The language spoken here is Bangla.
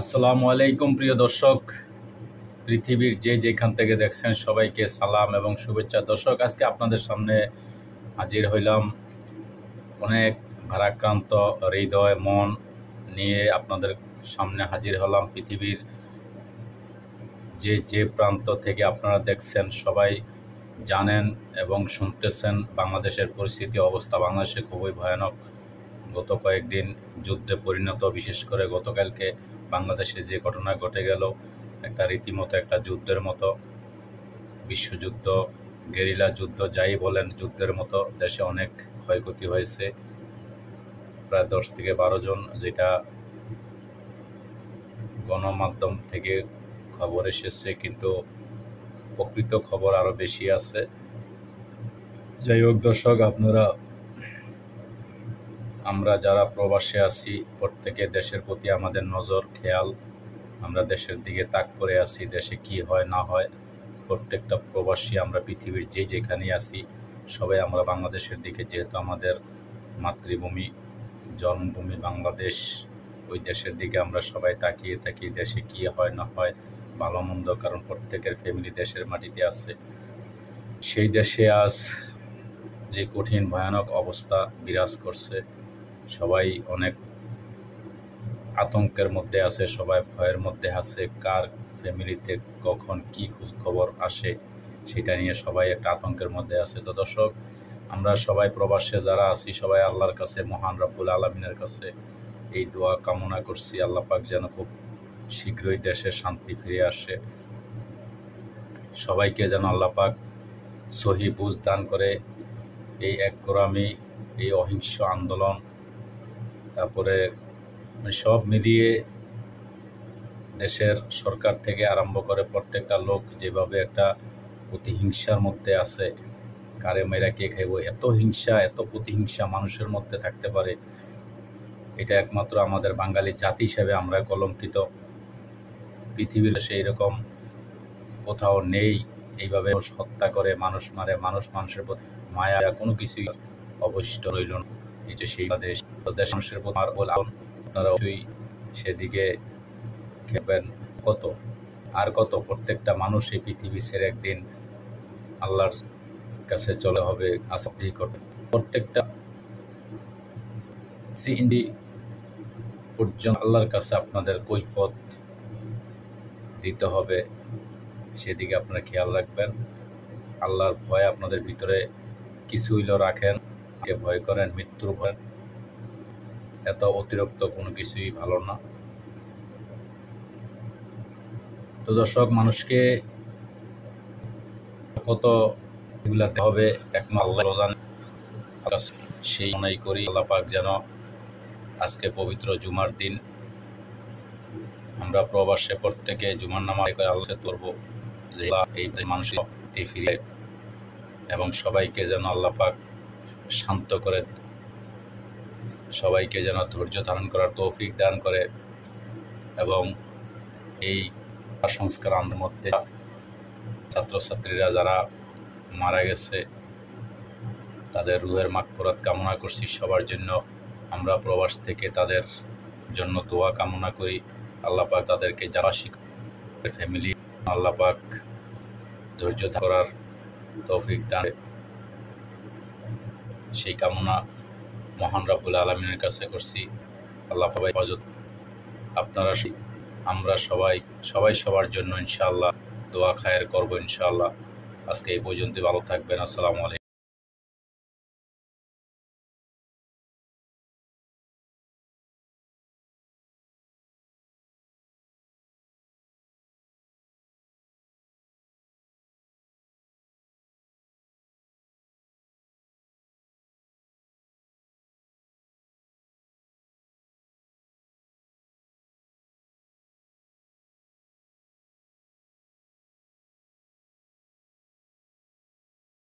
আসসালামু আলাইকুম প্রিয় দর্শক, পৃথিবীর যে যেখান থেকে দেখছেন সবাইকে সালাম এবং শুভেচ্ছা। দর্শক, আজকে আপনাদের সামনে হাজির হইলাম অনেক ভারাক্রান্ত হৃদয় মন নিয়ে আপনাদের সামনে হাজির হলাম। পৃথিবীর যে যে প্রান্ত থেকে আপনারা দেখছেন সবাই জানেন এবং শুনতেছেন বাংলাদেশের পরিস্থিতি অবস্থা। বাংলাদেশে খুবই ভয়ানক। গত কয়েকদিন যুদ্ধে পরিণত, বিশেষ করে গতকালকে বাংলাদেশে যে ঘটনা ঘটে গেল, একটা রীতিমতো একটা যুদ্ধের মতো, বিশ্বযুদ্ধ, গেরিলা যুদ্ধ যাই বলেন, যুদ্ধের মতো। দেশে অনেক ক্ষয়ক্ষতি হয়েছে, প্রায় 10 থেকে 12 জন, যেটা গণমাধ্যম থেকে খবর এসেছে, কিন্তু প্রকৃত খবর আরও বেশি আছে। যাই হোক দর্শক, আমরা যারা প্রবাসে আছি প্রত্যেকে দেশের প্রতি আমাদের নজর খেয়াল, আমরা দেশের দিকে তাক করে আছি। দেশে কি হয় না হয়, প্রত্যেকটা প্রবাসী আমরা পৃথিবীর যে যেখানে আছি সবাই আমরা বাংলাদেশের দিকে, যেহেতু আমাদের মাতৃভূমি, জন্মভূমি বাংলাদেশ, ওই দেশের দিকে আমরা সবাই তাকিয়ে থাকি। দেশে কি হয় না হয়, ভালো মন্দ, কারণ প্রত্যেকের ফ্যামিলি দেশের মাটিতে আছে। সেই দেশে আজ যে কঠিন ভয়ানক অবস্থা বিরাজ করছে, সবাই অনেক আতঙ্কের মধ্যে আছে, সবাই ভয়ের মধ্যে আছে। কার ফ্যামিলিতে কখন কি খোঁজ খবর আসে সেটা নিয়ে সবাই একটা আতঙ্কের মধ্যে আছে। তো দর্শক, আমরা সবাই প্রবাসে যারা আছি সবাই আল্লাহর কাছে, মহান রব্বুল আলামিনের কাছে এই দোয়া কামনা করছি, আল্লাহ পাক যেন খুব শীঘ্রই দেশে শান্তি ফিরে আসে। সবাইকে যেন আল্লাহ পাক সহি বুঝ দান করে। এই একগোড়ামি, এই অহিংস আন্দোলন, তারপরে সব মিলিয়ে দেশের সরকার থেকে আরম্ভ করে প্রত্যেকটা লোক যেভাবে একটা প্রতিহিংসার মধ্যে আছে, কারে মেয়েরা কে খাইব, এত হিংসা, এত প্রতিহিংসা মানুষের মধ্যে থাকতে পারে, এটা একমাত্র আমাদের বাঙালি জাতি হিসেবে আমরা কলঙ্কিত। পৃথিবীর সেই রকম কোথাও নেই এইভাবে হত্যা করে, মানুষ মারে, মানুষের প্রতি মায়া কোনো কিছুই অবশিষ্ট রইল না। এই যে সেই দেশ, মানুষের প্রতি আপনারা অবশ্যই সেদিকে খেলবেন। কত প্রত্যেকটা মানুষ এই পৃথিবী ছেড়ে একদিন আল্লাহর কাছে চলে হবে। প্রত্যেকটা সিএনজি পর্যন্ত আল্লাহর কাছে আপনাদের কৈফিয়ত দিতে হবে, সেদিকে আপনারা খেয়াল রাখবেন। আল্লাহর ভয় আপনাদের ভিতরে কিছু হইলেও রাখেন, ভয় করেন, মৃত্যুর ভয়, এত অতিরিক্ত কোনো কিছুই ভালো না। তো দর্শক, মানুষকে কত এগুলাতে হবে এখন আল্লাহ জানেন, সেই মনেই করি আল্লাহ পাক যেন আজকে পবিত্র জুমার দিন আমরা প্রবাসে প্রত্যেকে জুমার নামাজ করে আল্লাহ করব, যে এই মানুষের ফিরে এবং সবাইকে যেন আল্লাহ পাক শান্ত করে, সবাইকে যেন ধৈর্য ধারণ করার তৌফিক দান করে, এবং এই সংস্কার আমাদের মধ্যে ছাত্রছাত্রীরা যারা মারা গেছে তাদের রুহের মাগফিরাত কামনা করছি। সবার জন্য আমরা প্রবাস থেকে তাদের জন্য দোয়া কামনা করি। আল্লাহ পাক তাদেরকে যারা ফ্যামিলি, আল্লাহ পাক ধৈর্য করার তৌফিক দান, সেই কামনা মহান রব্বুল আলামিনের কাছে করছি। আল্লাহ পাক হেফাজত, আপনারা, আমরা সবাই সবার জন্য ইনশাআল্লাহ দোয়া খায়ের করবো ইনশাআল্লাহ। আজকে এই পর্যন্ত, ভালো থাকবেন। আসসালামু আলাইকুম।